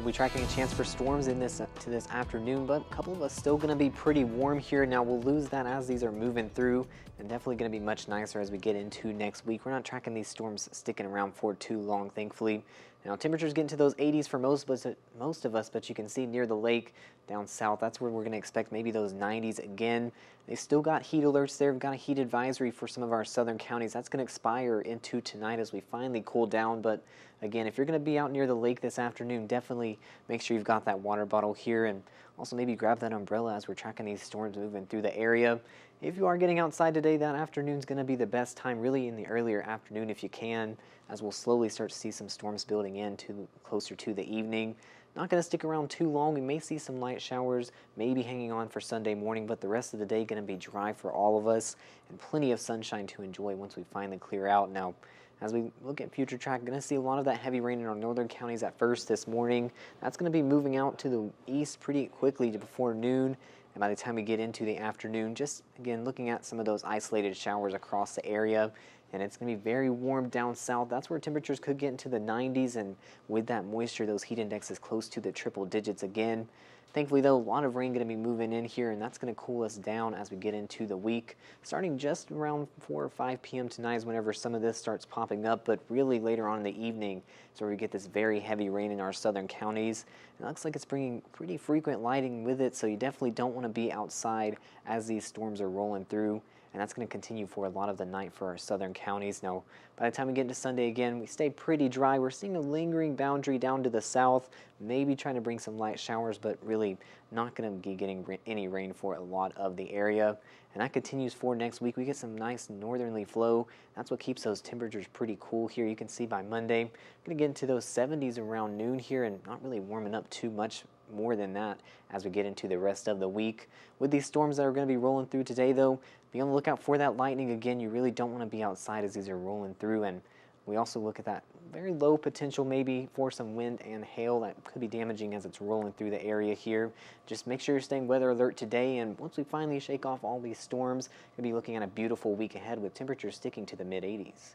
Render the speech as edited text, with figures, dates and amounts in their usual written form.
We'll be tracking a chance for storms in this to this afternoon, but a couple of us still going to be pretty warm here. Now we'll lose that as these are moving through, and definitely going to be much nicer as we get into next week. We're not tracking these storms sticking around for too long, thankfully. Now temperatures get into those 80s for most of us, but you can see near the lake down south, that's where we're going to expect maybe those 90s again. They still got heat alerts there. We've got a heat advisory for some of our southern counties. That's going to expire into tonight as we finally cool down. But again, if you're going to be out near the lake this afternoon, definitely make sure you've got that water bottle here, and also maybe grab that umbrella as we're tracking these storms moving through the area. If you are getting outside today, that afternoon is going to be the best time, really in the earlier afternoon if you can, as we'll slowly start to see some storms building in closer to the evening. Not going to stick around too long. We may see some light showers, maybe hanging on for Sunday morning, but the rest of the day going to be dry for all of us and plenty of sunshine to enjoy once we finally clear out. Now, as we look at future track, going to see a lot of that heavy rain in our northern counties at first this morning. That's going to be moving out to the east pretty quickly before noon. And by the time we get into the afternoon, just again looking at some of those isolated showers across the area. And it's going to be very warm down south. That's where temperatures could get into the 90s, and with that moisture, those heat indexes close to the triple digits again. Thankfully, though, a lot of rain going to be moving in here, and that's going to cool us down as we get into the week. Starting just around 4 or 5 p.m. tonight is whenever some of this starts popping up, but really later on in the evening is where we get this very heavy rain in our southern counties. And it looks like it's bringing pretty frequent lighting with it, so you definitely don't want to be outside as these storms are rolling through. And that's going to continue for a lot of the night for our southern counties. Now, by the time we get into Sunday again, we stay pretty dry. We're seeing a lingering boundary down to the south, maybe trying to bring some light showers, but really not going to be getting any rain for a lot of the area. And that continues for next week. We get some nice northerly flow. That's what keeps those temperatures pretty cool here. You can see by Monday, we're going to get into those 70s around noon here and not really warming up too much more than that as we get into the rest of the week. With these storms that are going to be rolling through today, though, be on the lookout for that lightning again. You really don't want to be outside as these are rolling through, and we also look at that very low potential maybe for some wind and hail that could be damaging as it's rolling through the area here. Just make sure you're staying weather alert today, and once we finally shake off all these storms, you'll be looking at a beautiful week ahead with temperatures sticking to the mid 80s.